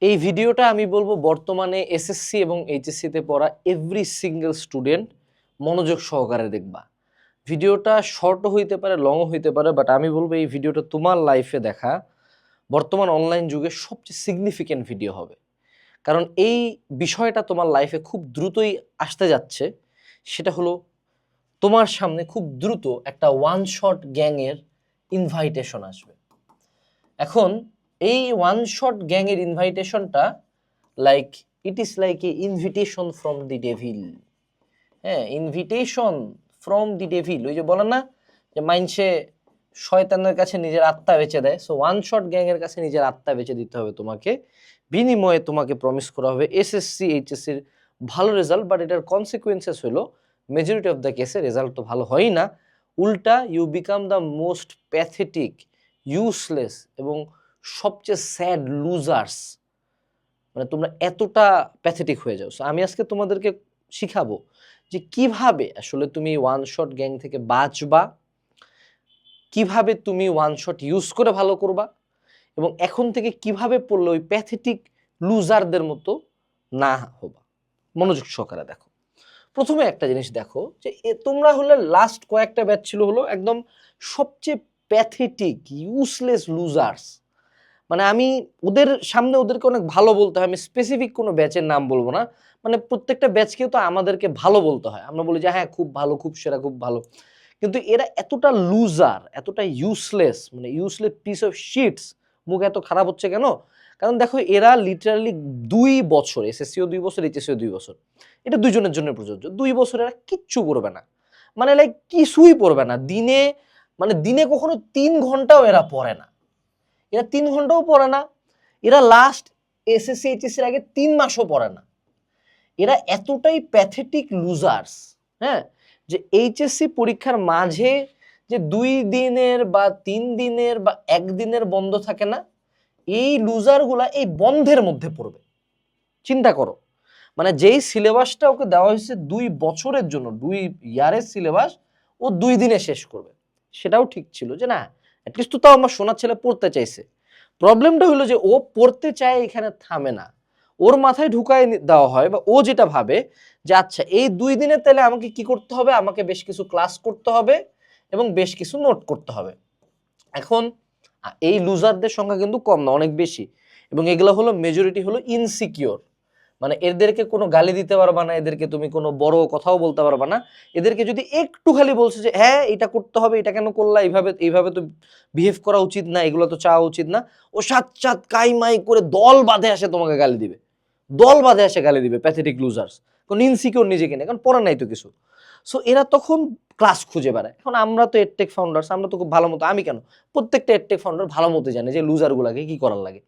এই ভিডিওটা আমি বলবো বর্তমানে এসএসসি এবং এইচএসসি তে পড়া এভরি সিঙ্গেল স্টুডেন্ট মনোযোগ সহকারে দেখবা। ভিডিওটা শর্টও হইতে পারে, লংও হইতে পারে, বাট আমি বলবো এই ভিডিওটা তোমার লাইফে দেখা বর্তমান অনলাইন যুগে সবচেয়ে সিগনিফিক্যান্ট ভিডিও হবে। কারণ এই বিষয়টা তোমার লাইফে খুব দ্রুতই আসতে যাচ্ছে। সেটা হলো তোমার সামনে খুব দ্রুত একটা ওয়ান শট গ্যাংয়ের ইনভাইটেশন আসবে। এখন এই ওয়ান শট গ্যাংয়ের ইনভাইটেশনটা like it is like a invitation from the devil. হ্যাঁ, ইনভিটেশন ফ্রম দি ডেভিল। ওই যে বলে না যে মাইনসে শয়তানের কাছে নিজের আত্মা বেচে দেয়, সো ওয়ান শট গ্যাংয়ের কাছে নিজের আত্মা বেচে দিতে হবে তোমাকে। বিনিময়ে তোমাকে প্রমিস করা হবে এসএসসি এইচএসসির ভালো রেজাল্ট, বাট এটার কনসিকুয়েন্সেস হলো মেজরিটি অফ দ্য কেসে রেজাল্ট তো ভালো হয়ই না, উল্টা you become the most pathetic, useless এবং সবচেয়ে স্যাড লুজার্স। মানে তোমরা এতটা প্যাথেটিক হয়ে যাও। সো আমি আজকে তোমাদেরকে শিখাবো যে কিভাবে আসলে তুমি ওয়ান শট গ্যাং থেকে বাঁচবা, কিভাবে তুমি ওয়ান শট ইউজ করে ভালো করবা, এবং এখন থেকে কিভাবে পড়লে ওই প্যাথেটিক লুজারদের মতো না হবা। মনোযোগ সহকারে দেখো। প্রথমে একটা জিনিস দেখো যে তোমরা হলে লাস্ট কয়েকটা ব্যাচ ছিল হলো একদম সবচেয়ে প্যাথেটিক ইউজলেস লুজার্স। মানে আমি ওদের সামনে ওদেরকে অনেক ভালো বলতে হয়, আমি স্পেসিফিক কোনো ব্যাচের নাম বলবো না, মানে প্রত্যেকটা ব্যাচকেও তো আমাদেরকে ভালো বলতে হয়। আমরা বলি যে হ্যাঁ খুব ভালো, খুব সেরা, খুব ভালো, কিন্তু এরা এতটা লুজার, এতটা ইউজলেস, মানে ইউজলেস পিস অফ শিটস। মুখ এত খারাপ হচ্ছে কেন? কারণ দেখো এরা লিটারালি 2 বছর, এসএসসিও 2 বছর, এইচএসসিও 2 বছর, এটা দুইজনের জন্য প্রযোজ্য। 2 বছর এরা কিচ্ছু করবে না, মানে লাইক কিছুই পড়বে না। দিনে মানে দিনে কখনো 3 ঘন্টাও এরা পড়ে না, এরা 3 ঘন্টাও পড়ে না। এরা লাস্ট এসএসসি এইচএসসির আগে 3 মাসও পড়ে না। এরা এতটাই প্যাথেটিক লুজার্স, হ্যাঁ, যে এইচএসসি পরীক্ষার মাঝে যে 2 দিনের বা 3 দিনের বা 1 দিনের বন্ধ থাকে না, এই লুজারগুলা এই বন্ধের মধ্যে পড়বে। চিন্তা করো, মানে যেই সিলেবাসটা ওকে দেওয়া হয়েছে 2 বছরের জন্য, 2 ইয়ারের সিলেবাস, ও 2 দিনে শেষ করবে। সেটাও ঠিক ছিল যে না অ্যাটলিস্ট তো তাও আমার সোনার ছেলে পড়তে চাইছে। প্রবলেমটা হলো যে ও পড়তে চায়, এখানে থামে না। ওর মাথায় ঢুকায় দেওয়া হয়, বা ও যেটা ভাবে যে আচ্ছা এই 2 দিনে তাহলে আমাকে কি করতে হবে, আমাকে বেশ কিছু ক্লাস করতে হবে এবং বেশ কিছু নোট করতে হবে। এখন এই লুজারদের সংখ্যা কিন্তু কম না, অনেক বেশি, এবং এগুলো হলো মেজরিটি হলো ইনসিকিউর। মানে এদেরকে কোনো গালি দিতে পারবা না, এদেরকে তুমি কোনো বড় কথাও বলতে পারবা না। এদেরকে যদি একটু খালি বলছে যে হ্যাঁ এটা করতে হবে, এটা কেন করলা, এইভাবে এইভাবে তো বিহেভ করা উচিত না, এগুলো তো চাওয়া উচিত না, ও সাত সাত কাইমাই করে দল বাঁধে আসে তোমাকে গালি দিবে, দল বাঁধে আসে গালি দিবে। প্যাথেটিক লুজার্স, কোন ইনসিকিউর নিজেকে নেই, কারণ পড়া নাই তো কিছু। সো এরা তখন ক্লাস খুঁজে বেড়ায়। এখন আমরা তো এডটেক ফাউন্ডার্স, আমরা তো খুব ভালো মতো, আমি কেন প্রত্যেকটা এডটেক ফাউন্ডার ভালো মতো জানে যে লুজারগুলাকে কি করার লাগে।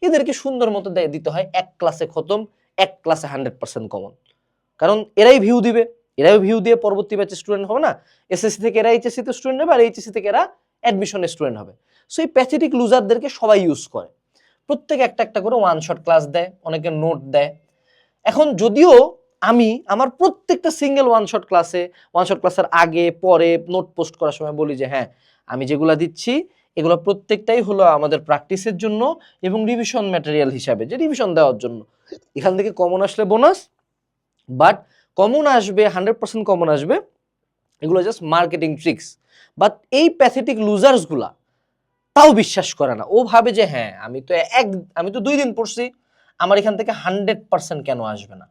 এদেরকে সুন্দর মতো দিতে হয় এক ক্লাসে খতম, এক ক্লাসে 100% কমন। কারণ এরাই ভিউ দিবে, এরাই ভিউ দিয়ে পরবর্তী ব্যাচের স্টুডেন্ট হবে না, এসএসসি থেকে এরা এইচএসসি তে স্টুডেন্ট হবে, আর এইচএসসি থেকে এরা অ্যাডমিশনের স্টুডেন্ট হবে। সো এই প্যাথেটিক লুজারদেরকে সবাই ইউজ করে, প্রত্যেকে একটা একটা করে ওয়ান শট ক্লাস দেয়, অনেকে নোট দেয়। এখন যদিও আমি আমার প্রত্যেকটা সিঙ্গেল ওয়ান শট ক্লাসের আগে পরে নোট পোস্ট করার সময় বলি যে হ্যাঁ আমি যেগুলো দিচ্ছি এগুলো প্রত্যেকটাই হলো আমাদের প্র্যাকটিসের জন্য এবং রিভিশন ম্যাটেরিয়াল হিসাবে, যে রিভিশন দেওয়ার জন্য। এখান থেকে কমন আসলে বোনাস, বাট কমন আসবে 100% কমন আসবে, এগুলো জাস্ট মার্কেটিং ট্রিক্স। বাট এই প্যাথেটিক লুজার্সগুলা তাও বিশ্বাস করে না। ও ভাবে যে হ্যাঁ আমি তো 2 দিন পড়ছি, আমার এখান থেকে 100% কেন আসবে না,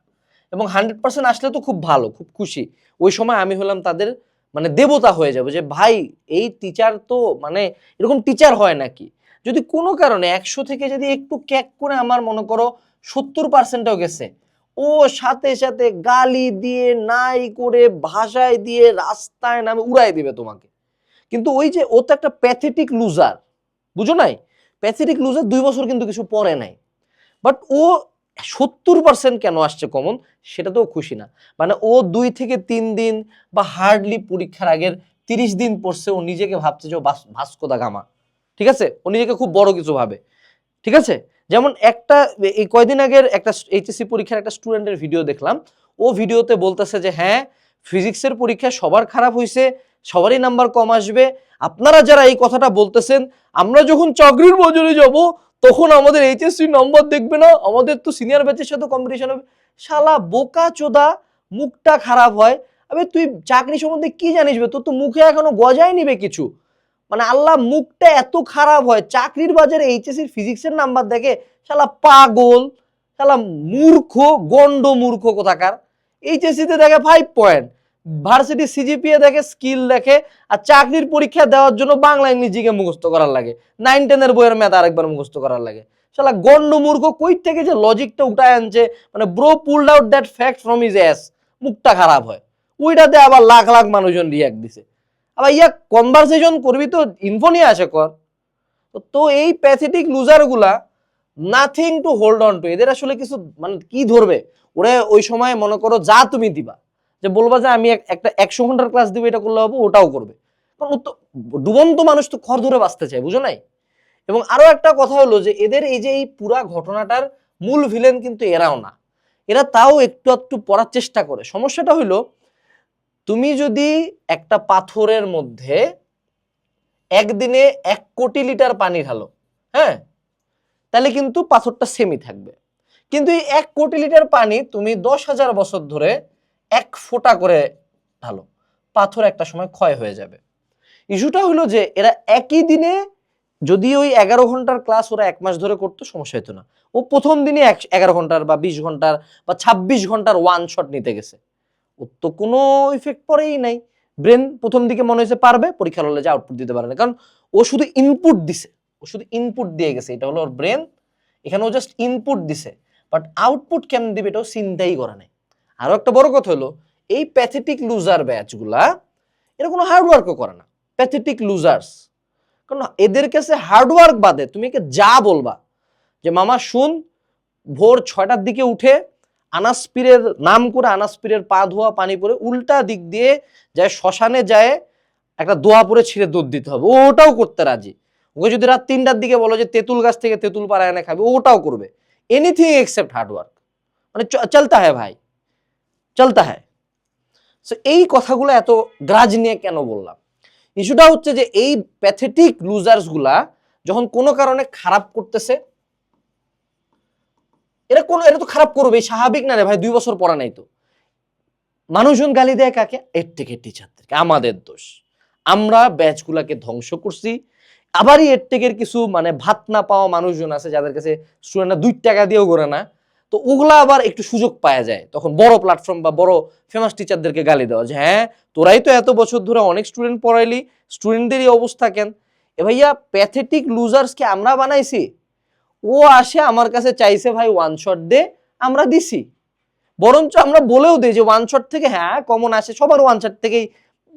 এবং 100% আসলে তো খুব ভালো, খুব খুশি। ওই সময় আমি হলাম তাদের মানে দেবতা হয়ে যাবো, যে ভাই এই টিচার তো মানে এরকম টিচার হয় নাকি। যদি কোনো কারণে 100 থেকে যদি একটু ক্যাক করে আমার মনে করো 70%ও গেছে, ও সাথে সাথে গালি দিয়ে নাই করে ভাষায় দিয়ে রাস্তায় নামে উড়াই দিবে তোমাকে। কিন্তু ওই যে ও তো একটা প্যাথেটিক লুজার, বুঝো নাই? প্যাথেটিক লুজার 2 বছর কিন্তু কিছু পড়ে নাই, বাট ও 70% কেন আসছে কমন সেটা তো খুশি না। মানে ও 2 থেকে 3 দিন বা হার্ডলি পরীক্ষার আগের 30 দিন পড়ছে, ও নিজেকে ভাবছে যে ও ভাস্কো দা গামা, ঠিক আছে, ও নিজেকে খুব বড় কিছু ভাবে, ঠিক আছে। যেমন একটা এই কয়দিন আগের একটা এইচএসসি পরীক্ষার একটা স্টুডেন্টের ভিডিও দেখলাম, ও ভিডিওতে বলতেছে যে হ্যাঁ ফিজিক্সের পরীক্ষা সবার খারাপ হয়েছে, সবারই নাম্বার কম আসবে, আপনারা যারা এই কথাটা বলতেছেন আমরা যখন চাকরির বাজারে যাব তখন আমাদের এইচএসসি নম্বর দেখবে না, আমাদের তো সিনিয়র ব্যাচের সাথে কম্পিটিশন হবে। শালা বোকা চোদা, মুখটা খারাপ হয়। আবে তুই চাকরি সম্বন্ধে কি জানিস বে? তোর তো মুখে এখনো গজায় নিবে কিছু। মানে আল্লাহ, মুখটা এত খারাপ হয়, চাকরির বাজারে এইচএসসির ফিজিক্সের নাম্বার দেখে শালা পাগল, শালা মূর্খ, গন্ড মূর্খ কোথাকার। এইচএসসিতে দেখে 5 পয়েন্ট, ভার্সিটি সিজিপিএ দেখে, স্কিল দেখে, আর চাকরির পরীক্ষা দেওয়ার জন্য বাংলা ইংলিশ জিকে মুখস্থ করার লাগে, 9-10 বইয়ের ম্যাথ আরেকবার মুখস্থ করার লাগে। শালা গন্ড মূর্খ, কই থেকে যে লজিকটা উঠায় আনছে, মানে bro pulled out that fact from his ass. মুখটা খারাপ হয়, ওইটাতে আবার লাখ লাখ মানুষজন রিয়াক্ট দিছে। আবার ইয়া কনভারসেশন করবি তো ইনফো নিয়ে আসে কর। তো এই প্যাথেটিক লুজার গুলা nothing to hold on to. এদের আসলে কিছু মানে কি ধরবে ওরে? ওই সময় মনে করো যা তুমি দিবা, যে বলবা যে আমি একটা 100 ঘন্টার ক্লাস দিব, এটা করলে হবে, ওটাও করবে। কারণ ডুবন্ত মানুষ তো খড় ধরে বাঁচতে চায়, বুঝো নাই? এবং আরো একটা কথা হলো যে এদের এই যে এই পুরা ঘটনাটার মূল ভিলেন কিন্তু এরাও না, এরা তাও একটু একটু পড়ার চেষ্টা করে। সমস্যাটা হলো, তুমি যদি একটা পাথরের মধ্যে একদিনে 1 কোটি লিটার পানি ঢালো, হ্যাঁ, তাহলে কিন্তু পাথরটা সেমই থাকবে। কিন্তু এই 1 কোটি লিটার পানি তুমি 10,000 বছর ধরে 1 ফোঁটা করে ঢালো, পাথর একটা সময় ক্ষয় হয়ে যাবে। ইস্যুটা হলো যে এরা একই দিনে, যদি ওই 11 ঘন্টার ক্লাস ওরা 1 মাস ধরে করতো, সমস্যা হতো না। ও প্রথম দিনে 11 ঘন্টার বা 20 ঘন্টার বা 26 ঘন্টার ওয়ান শট নিতে গেছে, ওর তো কোনো ইফেক্ট পড়েই নাই। ব্রেন প্রথম দিকে মনে হয়েছে পারবে, পরীক্ষার হলে যে আউটপুট দিতে পারে না, কারণ ও শুধু ইনপুট দিছে, ও শুধু ইনপুট দিয়ে গেছে। এটা হলো ওর ব্রেন, এখানে ও জাস্ট ইনপুট দিছে, বাট আউটপুট কেমন দিবে এটাও চিন্তাই করা নাই। আরো একটা বড় কথা হলো, এই প্যাথেটিক লুজার ব্যাচগুলা এরা কোনো হার্ডওয়ার্কও করে না, প্যাথেটিক লুজার্স। কারণ এদের কাছে হার্ডওয়ার্ক বাদে তুমি একে যা বলবা, যে মামা শুন, ভোর 6টার দিকে উঠে আনাস পীরের নাম করে, আনাস পীরের পা ধোয়া পানি পরে উল্টা দিক দিয়ে যায় শ্মশানে যায় একটা দোয়া পরে ছিঁড়ে দুধ দিতে হবে, ওটাও করতে রাজি। ওকে যদি রাত 3টার দিকে বলো যে তেঁতুল গাছ থেকে তেঁতুল পাড়া এনে খাবে, ওটাও করবে। এনিথিং এক্সেপ্ট হার্ডওয়ার্ক, মানে চলতা হ্যায় ভাই, চলতা হ্যায়। সো এই কথাগুলো এত গ্রাজ নিয়ে কেন বললাম? ইস্যুটা হচ্ছে যে এই প্যাথেটিক লুজার্স গুলা যখন কোনো কারণে খারাপ করতেছে, এরা তো খারাপ করবে, স্বাভাবিক না রে ভাই, 2 বছর পড়া নাই তো। মানুষজন গালি দেয় কাকে? এর থেকে টিচারদেরকে। আমাদের দোষ, আমরা ব্যাচগুলাকে ধ্বংস করছি। আবারই এর থেকে কিছু মানে ভাত না পাওয়া মানুষজন আছে, যাদের কাছে স্টুডেন্টরা 2 টাকা দিয়েও করে না, তো ওগুলা আবার একটু সুযোগ পাওয়া যায় তখন বড় প্ল্যাটফর্ম বা বড় ফেমাস টিচারদেরকে গালি দেওয়া, যে হ্যাঁ তোরাই তো এত বছর ধরে অনেক স্টুডেন্ট পড়াইলি, স্টুডেন্টদেরই অবস্থা কেন? এ ভাইয়া, প্যাথেটিক লুজার্সকে আমরা বানাইছি? ও আসে আমার কাছে চাইছে ভাই ওয়ান শট দে, আমরা দিছি। বরঞ্চ আমরা বলেও দিই যে ওয়ান শট থেকে হ্যাঁ কমন আসে, সবার ওয়ান শট থেকেই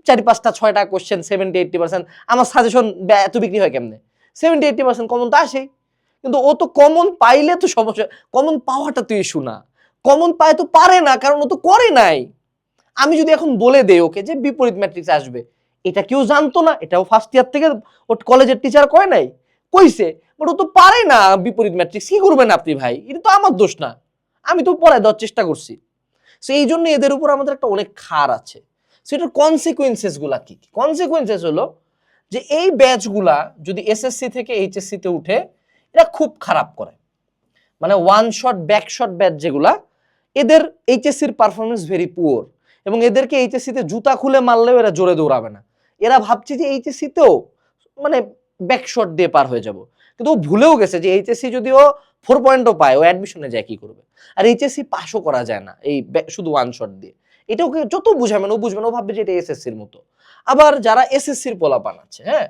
4-5-6টা কোশ্চেন 70-80%। আমার সাজেশন এত বিক্রি হয় কেমনে? 70-80% কমন তো আসেই। কিন্তু ও তো কমন পাইলে তো সমস্যা, কমন পাওয়াটা তো ইস্যু না, কমন পায় তো পারে না, কারণ ও তো করে নাই। আমি যদি এখন বলে দেই ওকে যে বিপরীত ম্যাট্রিক্স আসবে, এটা কেউ জানতো না, এটাও ফার্স্ট ইয়ার থেকে ও কলেজের টিচার কয় নাই, কইছে, বাট ও তো পারে না বিপরীত ম্যাট্রিক্স। কি করবেন আপনি ভাই? এটা তো আমার দোষ না, আমি তো পড়ায় দেওয়ার চেষ্টা করছি। সো এই জন্য এদের উপর আমাদের একটা অনেক খার আছে। সেটার কনসিকুয়েন্সেস গুলা কি? কনসিকুয়েন্সেস হলো যে এই ব্যাচগুলা যদি এসএসসি থেকে এইচএসসি তে উঠে, এরা খুব খারাপ করে। মানে one shot back shot batch যেগুলা, এদের এইচএসসির পারফরমেন্স ভেরি পুয়ার, এবং এদেরকে এইচএসসি তে জুতা খুলে মারলেও এরা জোরে দৌড়াবে না। এরা ভাবছে যে এইচএসসি তেও মানে ব্যাক শট দিয়ে পার হয়ে যাব, কিন্তু ও ভুলেও গেছে যে এইচএসসি যদিও 4 পয়েন্টও পায়, ও অ্যাডমিশনে যায় কি করবে? আর এইচএসসি পাসও করা যায় না এই শুধু ওয়ান শট দিয়ে। এটা ওকে যত বুঝাবেন ও বুঝবেন, ও ভাববে যে এটা এসএসসির মতো। আবার যারা এসএসসির পোলাপান আছে, হ্যাঁ,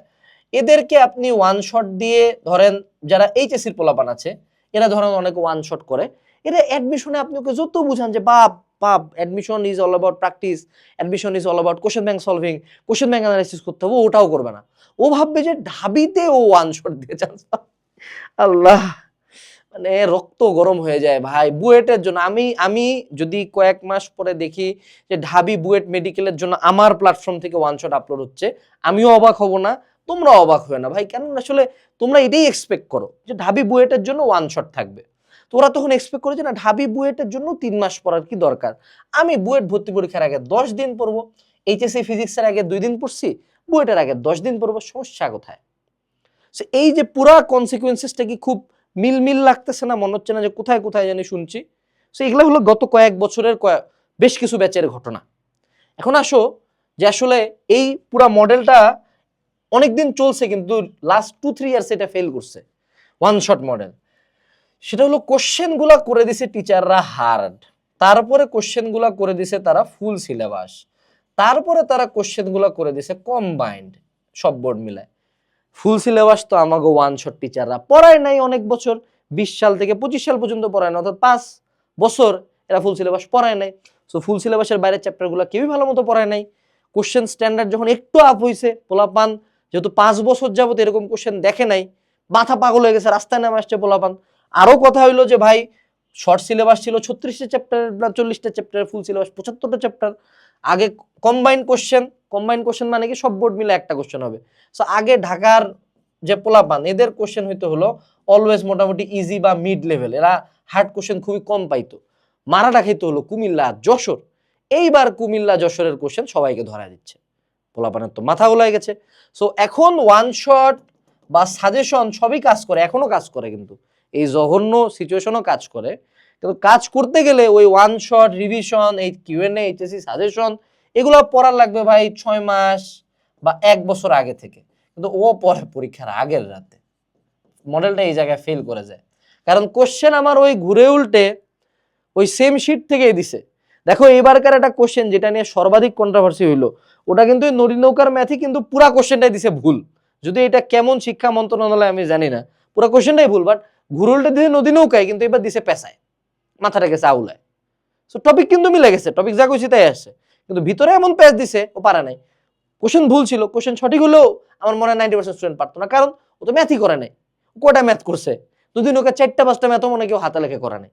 এদেরকে আপনি ওয়ান শট দিয়ে ধরেন, যারা এইচএসসির পোলাপান আছে এরা ধরেন অনেক ওয়ান শট করে, এরা অ্যাডমিশনে আপনি ওকে যত বুঝান যে বাপ বাপ admission is all about practice, admission is all about question bank solving, question bank analysis করতে হবে, ওটাও করবে না। ও ভাববে যে ঢাবিতে ও ওয়ান শট দিয়ে চান্স পাবে। আল্লাহ, মানে রক্ত গরম হয়ে যায় ভাই বুয়েটের জন্য। আমি যদি কয়েক মাস পরে দেখি যে ঢাবি বুয়েট মেডিকেলের জন্য আমার প্ল্যাটফর্ম থেকে ওয়ান শট আপলোড হচ্ছে, আমিও অবাক হব না, তোমরা অবাক হয় না ভাই। কেন আসলে তোমরা এটাই এক্সপেক্ট করো যে ঢাবি বুয়েটের জন্য ওয়ান শট থাকবে, তোরা তখন এক্সপেক্ট করে যে না ঢাবি বুয়েটের জন্য 3 মাস পড়ার কি দরকার? আমি বুয়েট ভর্তি পরীক্ষার আগে 10 দিন পড়বো, এইচএসসি ফিজিক্সের আগে 2 দিন পড়ছি, বুয়েটের আগে 10 দিন পড়বো, সমস্যা কোথায়? এই যে পুরা কনসিকুয়েন্সেসটা কি খুব মিল মিল লাগতেছে না, মনে হচ্ছে না যে কোথায় কোথায় জানি শুনছি। সো এগুলো হলো গত কয়েক বছরের বেশ কিছু ব্যাচের ঘটনা। এখন আসো যে আসলে এই পুরা মডেলটা অনেকদিন চলছে, কিন্তু লাস্ট 2-3 ইয়ার্স এটা ফেল করছে, ওয়ান শট মডেল। সেটা হলো কোশ্চেন গুলা করে দিছে টিচাররা হার্ড, তারপরে কোশ্চেন গুলা করে দিছে তারা ফুল সিলেবাস, তারপরে তারা কোশ্চেন গুলা করে দিছে কম্বাইন্ড সব বোর্ড মিলায়। ফুল সিলেবাস তো আমাকে ওয়ান শট টিচাররা পড়ায় নাই অনেক বছর, 20 সাল থেকে 25 সাল পর্যন্ত পড়ায় না, অর্থাৎ 5 বছর এরা ফুল সিলেবাস পড়ায় নাই। সো ফুল সিলেবাসের বাইরের চ্যাপ্টারগুলো কেউই ভালো মতো পড়ায় নাই। কোশ্চেন স্ট্যান্ডার্ড যখন একটু আপ হয়েছে, পোলাপান যেহেতু 5 বছর যাবত এরকম কোশ্চেন দেখে নাই, মাথা পাগল হয়ে গেছে, রাস্তায় নামে আসছে পোলাপান। আরো কথা হইলো যে ভাই শর্ট সিলেবাস ছিল 36টা চ্যাপ্টার না 40টা চ্যাপ্টার, ফুল সিলেবাস 75টা চ্যাপ্টার। আগে কম্বাইন কোশ্চেন মানে কি সব বোর্ড মিলে একটা কোশ্চেন হবে। সো আগে ঢাকার যে পোলাপান এদের কোশ্চেন হইতে হলো অলওয়েজ মোটামুটি ইজি বা মিড লেভেল, এরা হার্ড কোশ্চেন খুবই কম পাইতো। মারাটা খাইতে হলো কুমিল্লা যশোর। এইবার কুমিল্লা যশোরের কোশ্চেন সবাইকে ধরা দিচ্ছে, পোলাপানের তো মাথা গোলাই গেছে। সো এখন ওয়ান শট বা সাজেশন সবই কাজ করে, এখনো কাজ করে, কিন্তু এই জঘন্য সিচুয়েশনও কাজ করে। কিন্তু কাজ করতে গেলে ওই ওয়ান শট রিভিশন, এই কিউএনএ, এইচএসসি সাজেশন এগুলো পড়ার লাগবে ভাই 6 মাস বা 1 বছর আগে থেকে। কিন্তু ও পরে পরীক্ষার আগের রাতে, মডেলটা এই জায়গায় ফেল করে যায়। কারণ কোশ্চেন আমার ওই ঘুরে উল্টে ওই সেম শিট থেকেই দিছে। দেখো এবারকার একটা কোশ্চেন যেটা নিয়ে সর্বাধিক কন্ট্রোভার্সি হইলো, ওটা কিন্তু নদী নৌকার ম্যাথই, কিন্তু পুরা কোশ্চেনটাই দিছে ভুল। যদি এটা কেমন শিক্ষা মন্ত্রণালয় আমি জানি না, পুরা কোশ্চেনটাই ভুল, বাট ঘুরে উল্টে দিছে নদী নৌকায়, কিন্তু এবার দিছে পেশায়, মাথাটা গেছে আউলায়। সো টপিক কিন্তু মিলে গেছে, টপিক যা কইছি তাই আসছে, কিন্তু ভিতরে এমন প্যাচ দিছে ও পারে নাই। কোশ্চেন ভুল ছিল, কোশ্চেন সঠিক হলেও আমার মনে হয় 90% স্টুডেন্ট পারতো না, কারণ ও তো ম্যাথই করে নাই। কয়টা ম্যাথ করছে? দুদিন ওকে 4টা-5টা ম্যাথও মনে কেউ হাতে লেখে করে নাই।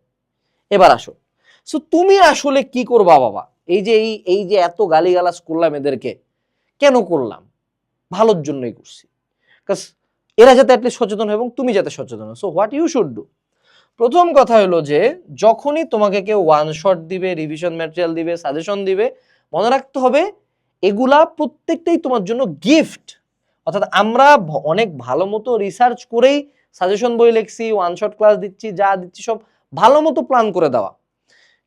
এবার আসো, সো তুমি আসলে কি করবা বাবা? এই যে এত গালিগালাজ করলাম এদেরকে, কেন করলাম? ভালোর জন্যই করছি, কারণ এরা যাতে অ্যাটলিস্ট সচেতন হয় এবং তুমি যাতে সচেতন হও। So what you should do, প্রথম কথা হলো যে যখনই তোমাকে কেউ ওয়ান শট দিবে, রিভিশন ম্যাটেরিয়াল দিবে, সাজেশন দিবে, মনে রাখতে হবে এগুলা প্রত্যেকটাই তোমার জন্য গিফট। অর্থাৎ আমরা অনেক ভালো মতো রিসার্চ করেই সাজেশন বই লিখছি, ওয়ান শট ক্লাস দিচ্ছি, যা দিচ্ছি সব ভালো মতো প্ল্যান করে দেওয়া,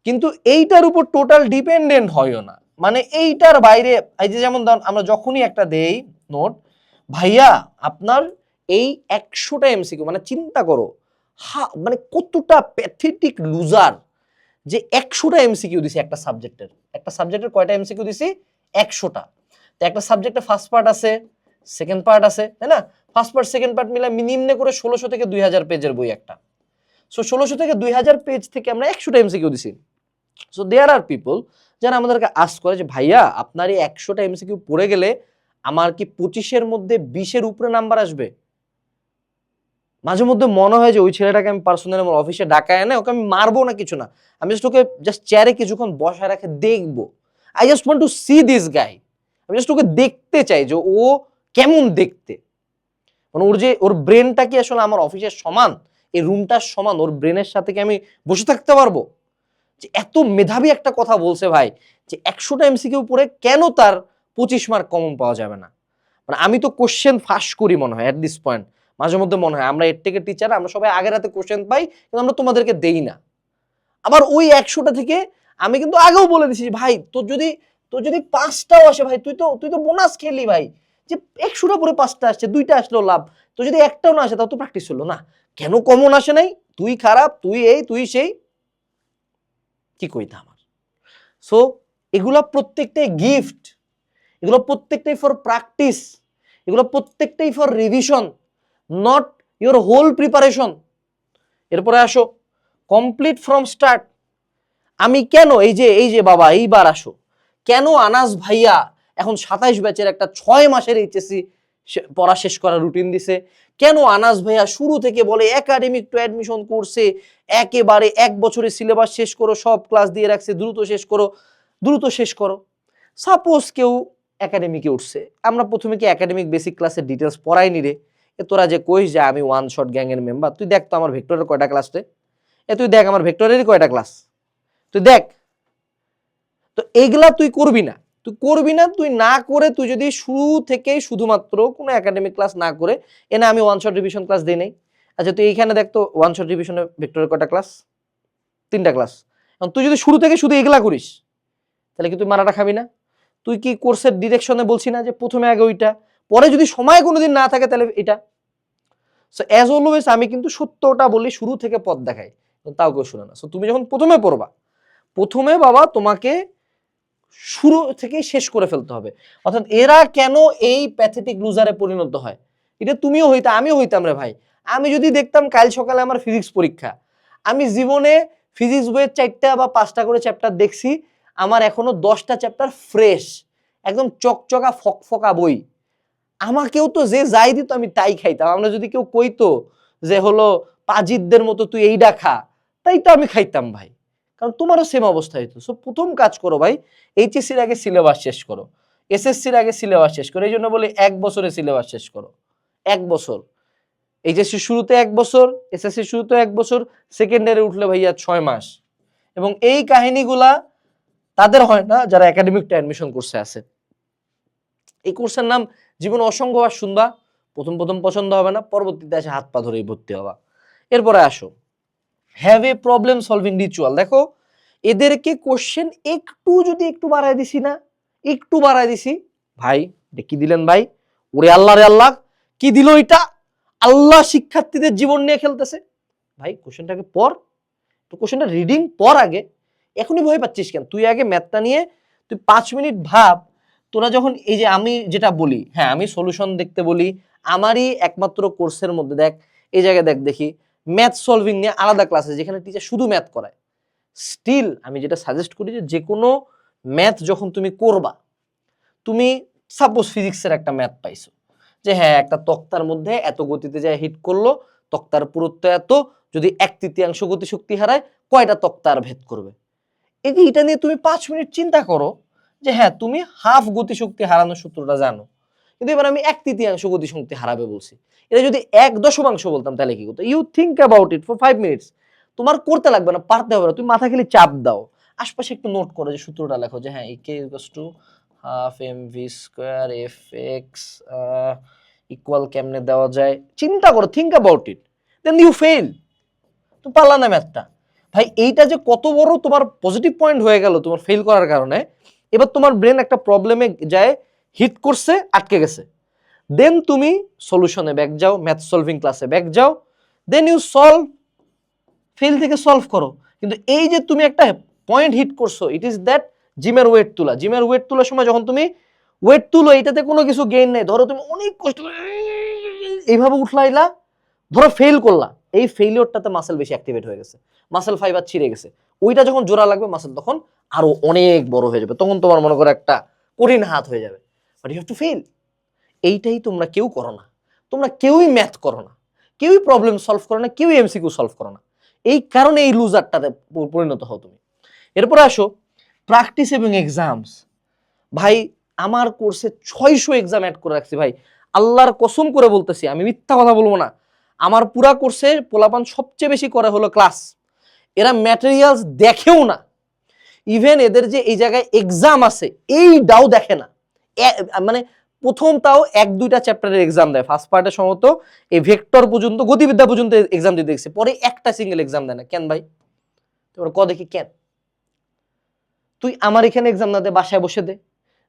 কিন্তু এইটার উপর টোটাল ডিপেন্ডেন্ট হয়ও না। মানে এইটার বাইরে, এই যে যেমন আমরা যখনই একটা দেই নোট, ভাইয়া আপনার এই 100টা এমসিকিউ, মানে চিন্তা করো মানে কতটা প্যাথেটিক লুজার যে 100টা এমসিকিউ দিছি একটা সাবজেক্টের কয়টা এমসিকিউ দিছি? 100টা। তো একটা সাবজেক্টে ফার্স্ট পার্ট আছে, সেকেন্ড পার্ট আছে, তাই না? ফার্স্ট পার্ট সেকেন্ড পার্ট মিলে নিম্নে করে 1600 থেকে 2000 পেজের বই একটা। সো 1600 থেকে 2000 পেজ থেকে আমরা 100টা এমসিকিউ দিছি। সো দেয়ার আর পিপল যারা আমাদেরকে আস্ক করে যে ভাইয়া আপনার এই 100টা এমসিকিউ পড়ে গেলে আমার কি 25-এর মধ্যে 20-এর উপরে নাম্বার আসবে? মাঝে মধ্যে মনে হয় যে ওই ছেলেটাকে আমি পার্সোনালি আমার অফিসে ডাকায় এনে ওকে আমি মারবো না, কিছু না, আমি জাস্ট ওকে জাস্ট চেয়ারে কিছুক্ষণ বসায় রাখে দেখবো। I just want to C this guy. আমি জাস্ট ওকে দেখতে চাই যে ও কেমন দেখতে, মানে ওর ব্রেনটা কি আসলে আমার অফিসের সমান, এই রুমটার সমান, ওর ব্রেনের সাথে কি আমি বসে থাকতে পারবো? যে এত মেধাবী একটা কথা বলছে ভাই, যে 100টা এমসিকিউ পড়ে কেন তার 25 মার্ক কমন পাওয়া যাবে না? মানে আমি তো কোশ্চেন ফাঁস করি মনে হয় এট দিস পয়েন্ট। মাঝে মধ্যে মনে হয় আমরা এর থেকে টিচার, আমরা সবাই আগের রাতে কোশ্চেন পাই, কিন্তু আমরা তোমাদেরকে দেই না। আবার ওই 100টা থেকে আমি কিন্তু আগেও বলে দিছি ভাই তোর যদি 5টাও আসে ভাই, তুই তো বোনাস খেলি ভাই, যে 100টা পরে 5টা আসছে, 2টা আসলেও লাভ। তো যদি একটাও না আসে তাও তো প্র্যাকটিস হলো না। কেন কমন আসে নাই? তুই খারাপ, তুই এই তুই সেই, কি কইতা আমার? সো এগুলা প্রত্যেকটাই গিফট, এগুলো প্রত্যেকটাই ফর প্র্যাকটিস, এগুলো প্রত্যেকটাই for revision, not your whole preparation. এরপরে আসো কমপ্লিট ফ্রম স্টার্ট। আমি কেন এই যে বাবা এইবার আসো, কেন আনাস ভাইয়া এখন 27 ব্যাচের একটা 6 মাসের এইচএসসি পড়া শেষ করার রুটিন দিছে? কেন আনাস ভাইয়া শুরু থেকে বলে একাডেমিক টু অ্যাডমিশন কোর্সে একেবারে 1 বছরের সিলেবাস শেষ করো, সব ক্লাস দিয়ে রাখছে, দ্রুত শেষ করো। সাপোজ কেউ একাডেমিকে উঠছে, আমরা প্রথমে কি একাডেমিক বেসিক ক্লাসের ডিটেলস পড়াইনি রে? তোরা যে কইস যে আমি ওয়ান শট গ্যাং এর মেম্বার, তুই দেখ তো আমার ভেক্টরের কয়টা ক্লাস রে? তুই দেখ আমার ভেক্টরেরই কয়টা ক্লাস, তুই দেখ। তো এইগুলা তুই করবি না, তুই না করে, তুই যদি শুরু থেকেই শুধুমাত্র কোনো একাডেমিক ক্লাস না করে এনে আমি ওয়ান শট রিভিশন ক্লাস দেই নাই, আচ্ছা তুই এইখানে দেখ তো ওয়ান শট রিভিশনে ভেক্টরের কয়টা ক্লাস? 3টা ক্লাস। এখন তুই যদি শুরু থেকে শুধু এগুলা করিস তাহলে কি তুই মারাটা খাবি না? তুই কি কোর্সের ডিরেকশনে বলছি না যে প্রথমে আগে ওইটা, পরে যদি সময় কোনোদিন না থাকে তাহলে এটা। সো অ্যাজ অলওয়েজ আমি কিন্তু সত্যটা বলি, শুরু থেকে পথ দেখাই, তাও কেউ শুনে না। সো তুমি যখন প্রথমে পড়বা, প্রথমে বাবা তোমাকে শুরু থেকেই শেষ করে ফেলতে হবে। অর্থাৎ এরা কেন এই প্যাথেটিক লুজারে পরিণত হয়, এটা তুমিও হইতা, আমিও হইতাম রে ভাই। আমি যদি দেখতাম কাল সকালে আমার ফিজিক্স পরীক্ষা, আমি জীবনে ফিজিক্স বইয়ের 4টা বা 5টা করে চ্যাপ্টার দেখছি, আমার এখনো 10টা চ্যাপ্টার ফ্রেশ, একদম চকচকা ফকফকা বই, আমাকেও তো যে যাই দিত আমি তাই খাইতাম। আমরা যদি কেউ কইতো যে হলো পাজিদদের মতো তুই এইটা খা, তাই তো আমি খাইতাম ভাই, কারণ তোমারও সেম অবস্থা হইতো। সো প্রথম কাজ করো ভাই, এইচএসসির আগে সিলেবাস শেষ করো, এসএসসির আগে সিলেবাস শেষ করো। এই জন্য বলি 1 বছরে সিলেবাস শেষ করো, 1 বছর। এইচএসসি শুরুতে 1 বছর, এসএসসি শুরুতে 1 বছর, সেকেন্ডারি উঠলে ভাইয়া 6 মাস। এবং এই কাহিনীগুলা তাদের হয় না যারা একাডেমিকটা অ্যাডমিশন কোর্সে আছে। এই কোর্সের নাম জীবনে অসংখ্যবার শুনবা, প্রথম প্রথম পছন্দ হবে না, পরবর্তীতে এসে হাত পা ধরেই ভর্তি হবা। এরপরে আসো have a problem solving ritual. দেখো এদেরকে কোশ্চেন একটু বাড়াই দিছি না, একটু বাড়াই দিছি ভাই, কি দিলেন ভাই, ওরে আল্লাহ রে আল্লাহ, কি দিল এটা, আল্লাহ শিক্ষার্থীদের জীবন নিয়ে খেলতেছে। ভাই কোশ্চেনটাকে পড়, তো কোশ্চেনটা রিডিং পর আগে, এখনই ভয় পাচ্ছিস কেন? তুই আগে ম্যাথটা নিয়ে তুই 5 মিনিট ভাব। তোরা যখন এই যে আমি যেটা বলি, হ্যাঁ আমি সলিউশন দেখতে বলি, আমারই একমাত্র কোর্সের মধ্যে দেখ, এই জায়গায় দেখ, দেখি ম্যাথ সলভিং নিয়ে আলাদা ক্লাসে যেখানে টিচার শুধু ম্যাথ করায়। স্টিল আমি যেটা সাজেস্ট করি যে কোনো ম্যাথ যখন তুমি করবা, তুমি সাপোজ ফিজিক্সের একটা ম্যাথ পাইছো যে হ্যাঁ একটা তক্তার মধ্যে এত গতিতে যায় হিট করলো, তক্তার পুরুত্ব এত, যদি 1/3 গতিশক্তি হারায় কয়টা তক্তার ভেদ করবে। এই যে এটা নিয়ে তুমি 5 মিনিট চিন্তা করো যে হ্যাঁ তুমি হাফ গতিশক্তি হারানোর সূত্রটা জানো, কিন্তু এবার আমি 1/3 গতিশক্তি হারাবে বলছি। এটা যদি 1/10 বলতাম তাহলে কি করতো? You think about it for 5 minutes. তোমার করতে লাগবে না, পারতে হবে না, তুমি মাথা খালি চাপ দাও, আশপাশে একটু নোট করো যে সূত্রটা লেখো যে হ্যাঁ K equals to half M V square F X equal কেমনে দেওয়া যায়, চিন্তা করো, think about it, then you fail. তো পারলা না ম্যাথটা, ভাই এইটা যে কত বড় তোমার পজিটিভ পয়েন্ট হয়ে গেল তোমার ফেল করার কারণে। এবার তোমার ব্রেন একটা প্রবলেমে যায়, হিট করছে, আটকে গেছে, দেন তুমি সলিউশনে ব্যাক যাও, ম্যাথ সলভিং ক্লাসে ব্যাক যাও, দেন ইউ সলভ, ফেল থেকে সলভ করো। কিন্তু এই যে তুমি একটা পয়েন্ট হিট করছো, ইট ইজ দ্যাট জিমের ওয়েট তোলা, জিমের ওয়েট তোলার সময় যখন তুমি ওয়েট তুলো, এটাতে কোনো কিছু গেইন নেই। ধরো তুমি অনেক কষ্ট এইভাবে উঠলাইলা, ধরো ফেল করলা, এই ফেলিওরটাতে মাসেল বেশি অ্যাক্টিভেট হয়ে গেছে, মাসেল ফাইবার ছিঁড়ে গেছে, ওইটা যখন জোড়া লাগবে মাসেল তখন আরো অনেক বড় হয়ে যাবে, তখন তোমার মনে করো একটা কঠিন হাত হয়ে যাবে, but you have to fail. এইটাই তোমরা কেউ করো না, তোমরা কেউই ম্যাথ করো না, কেউই প্রবলেম সলভ করো না, কেউই এমসিকিউ সলভ করো না, এই কারণে এই লুজারটাতে পরিণত হও তুমি। এরপরে আসো প্র্যাকটিস এবং এক্সামস। ভাই আমার কোর্সে 600 এক্সাম অ্যাড করে রাখছি ভাই, আল্লাহর কসম করে বলতেছি, আমি মিথ্যা কথা বলবো না। আমার পুরা কোর্সে পোলাপান সবচেয়ে বেশি করে হলো ক্লাস, এরা ম্যাটেরিয়ালস দেখেও না, ইভেন এদের যে এই জায়গায় এক্সাম আছে এইটাও দেখে না। মানে প্রথম তাও 1-2টা চ্যাপ্টারের এক্সাম দেয়, ফার্স্ট পার্টে সম্ভবত এই ভেক্টর পর্যন্ত, গতিবিদ্যা পর্যন্ত এক্সাম দিয়ে দেখছি, পরে একটা সিঙ্গেল এক্সাম দেয় না। কেন ভাই? তোমরা ক দেখি কেন? তুই আমার এখানে এক্সাম না দে, বাসায় বসে দে,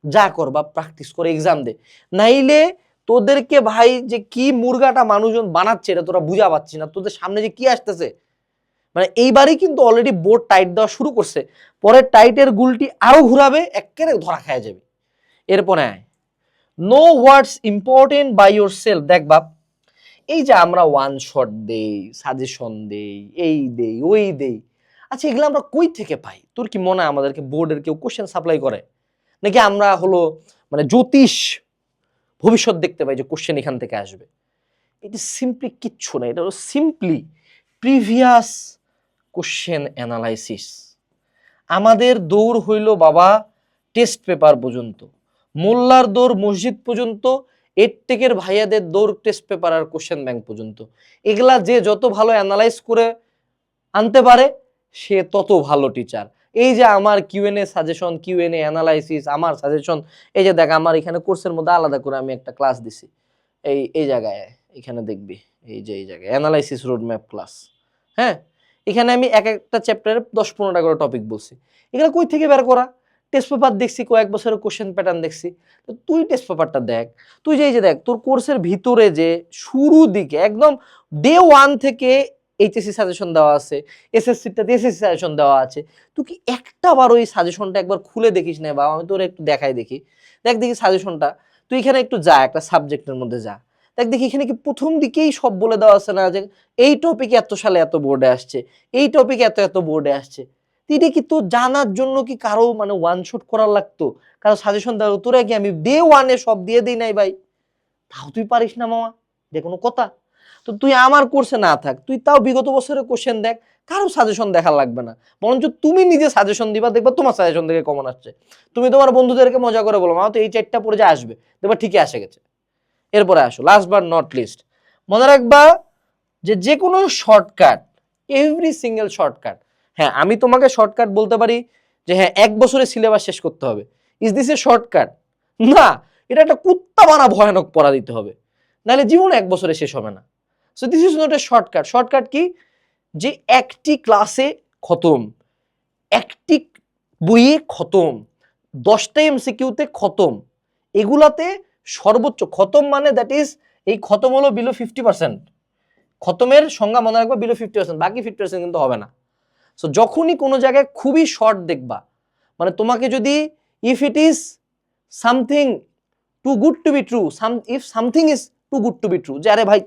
যা করবা প্র্যাকটিস করে এক্সাম দে, নাইলে তোদেরকে ভাই যে কি মুরগাটা মানুষজন বানাচ্ছে এটা তোরা বুঝা পাচ্ছিস না, তোদের সামনে যে কি আসতেছে। মানে এইবারই কিন্তু অলরেডি বোর্ড টাইট দেওয়া শুরু করছে, পরে টাইটের গুলটি আরো ঘুরাবে, একেবারে ধরা খায় যাবে। এরপরে no words important by yourself. দেখ বাপ, এই যে আমরা ওয়ান শট দেই, সাজেশন দেই, এই দেই ওই দেই, আচ্ছা এগুলো আমরা কই থেকে পাই? তোর কি মনে হয় আমাদেরকে বোর্ডের কেউ কোশ্চেন সাপ্লাই করে, নাকি আমরা হলো মানে জ্যোতিষ ভবিষ্যৎ দেখতে পাই যে কোশ্চেন এখান থেকে আসবে? এটা সিম্পলি কিচ্ছু না, এটা হলো সিম্পলি প্রিভিয়াস কোশ্চেন অ্যানালাইসিস। আমাদের দৌড় হইল বাবা টেস্ট পেপার পর্যন্ত, মোল্লার দৌড় মসজিদ পর্যন্ত, এডটেকের ভাইয়াদের দৌড় টেস্ট পেপার আর কোশ্চেন ব্যাংক পর্যন্ত। এগুলা যে যত ভালো অ্যানালাইজ করে আনতে পারে সে তত ভালো টিচার। এই যে আমার কিউএনএ সাজেশন, কিউএনএ অ্যানালাইসিস, আমার সাজেশন, এই যে দেখ আমার এখানে কোর্সের মধ্যে আলাদা করে আমি একটা ক্লাস দিছি, এই জায়গায় এখানে দেখবি এই যে এই জায়গায় অ্যানালাইসিস রোড ম্যাপ ক্লাস। হ্যাঁ, এখানে আমি এক একটা চ্যাপ্টারে 10-15টা করে টপিক বলছি। এগুলো কই থেকে বের করা? টেস্ট পেপার দেখছি, কয়েক বছরের কোশ্চেন প্যাটার্ন দেখছি। তো তুই টেস্ট পেপারটা দেখ, তুই যে এই যে দেখ তোর কোর্সের ভিতরে যে শুরু দিকে একদম ডে 1 থেকে এইচএসসি সাজেশন দেওয়া আছে, এসএসসিটাতে এসএসসি সাজেশন দেওয়া আছে। তুই কি একটা বার ওই সাজেশনটা একবার খুলে দেখিস না? বা আমি তোর একটু দেখাই দেখি, দেখি সাজেশনটা। তুই এখানে একটু যা, একটা সাবজেক্টের মধ্যে যা, দেখি এখানে কি প্রথম দিকেই সব বলে দেওয়া আছে না যে এই টপিক এত সালে এত বোর্ডে আসছে, এই টপিক এত এত বোর্ডে আসছে। এটা কি তোর জানার জন্য কি কারো মানে ওয়ান শট করার লাগতো, কারো সাজেশন দেওয়া? তোরা কি আমি ডে 1-এ সব দিয়ে দিই নাই ভাই? তাও তুই পারিস না মামা, যে কোনো কথা? তো তুই আমার কোর্সে না থাক, তুই তাও বিগত বছরের কোশ্চেন দেখ, কারো সাজেশন দেখা লাগবে না, বরঞ্চ তুমি নিজে সাজেশন দিবা, দেখবা তোমার সাজেশন থেকে কমন আসছে। তুমি তোমার বন্ধুদেরকে মজা করে বলো, মামা তো এই 4টা পড়ে যা আসবে, দেখবা ঠিকই আসে গেছে। এরপরে আসো লাস্ট বাট নট লিস্ট, মনে রাখবা যে কোনো শর্টকাট, এভরি সিঙ্গেল শর্টকাট। হ্যাঁ, আমি তোমাকে শর্টকাট বলতে পারি যে হ্যাঁ 1 বছরে সিলেবাস শেষ করতে হবে। Is this A shortcut? না, এটা একটা কুত্তা মারা ভয়ানক পড়া দিতে হবে, নাহলে জীবন 1 বছরে শেষ হবে না। So this is not a shortcut. Shortcut key? যে একটি ক্লাসে খতম, একটি বইয়ে খতম, 10টা এমসিকিউতে খতম। এগুলাতে সর্বোচ্চ খতম মানে দ্যাট ইজ, এই খতম হলো বিলো 50%। খতমের সংজ্ঞা মনে রাখবা বিলো 50%, বাকি 50% কিন্তু হবে না। সো যখনই কোনো জায়গায় খুবই শর্ট দেখবা, মানে তোমাকে যদি if it is something too good to be true, if something is too good to be true, যে আরে ভাই,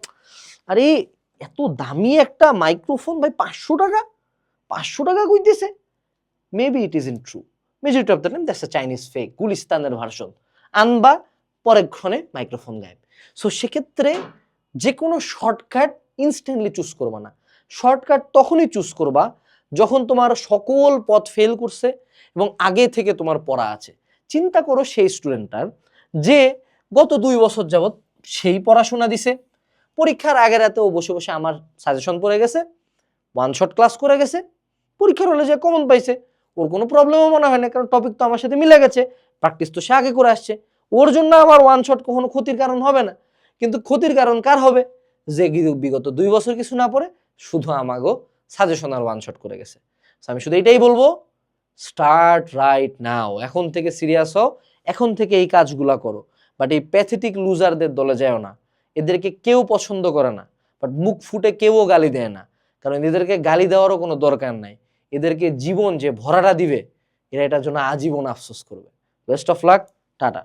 আরে এত দামি একটা মাইক্রোফোন ভাই 500 টাকা, 500 টাকা কইতেছে, maybe it is in true, majority of the time that's a Chinese fake, গুলিস্তানের ভার্সন। আনবা পরেক্ষণে মাইক্রোফোন গায়েব। সো সেক্ষেত্রে যে কোনো শর্টকাট ইনস্ট্যান্টলি চুজ করবা না। শর্টকাট তখনই চুজ করবা যখন তোমার সকল পথ ফেল করছে এবং আগে থেকে তোমার পড়া আছে। চিন্তা করো সেই স্টুডেন্টটার যে গত 2 বছর যাবৎ সেই পড়াশোনা দিছে, পরীক্ষার আগের রাতেও বসে বসে আমার সাজেশন পড়ে গেছে, ওয়ান শট ক্লাস করে গেছে, পরীক্ষার হলে যে কমন পাইছে, ওর কোনো প্রবলেমও মনে হয় না, কারণ টপিক তো আমার সাথে মিলে গেছে, প্র্যাকটিস তো সে আগে করে আসছে। ওর জন্য আমার ওয়ান শট কখনো ক্ষতির কারণ হবে না। কিন্তু ক্ষতির কারণ কার হবে? যে বিগত 2 বছর কিছু না পড়ে শুধু আমাগো সাজেশন আর ওয়ান শট করে গেছে। আমি শুধু এটাই বলবো, স্টার্ট রাইট নাও, এখন থেকে সিরিয়াস হও, এখন থেকে এই কাজগুলা করো। বাট এই প্যাথেটিক লুজারদের দলে যাও না, এদেরকে কেউ পছন্দ করে না, বাট মুখ ফুটে কেউও গালি দেয় না, কারণ এদেরকে গালি দেওয়ারও কোনো দরকার নাই। এদেরকে জীবন যে ভরাটা দিবে, এরা এটার জন্য আজীবন আফসোস করবে। Best of luck, tata.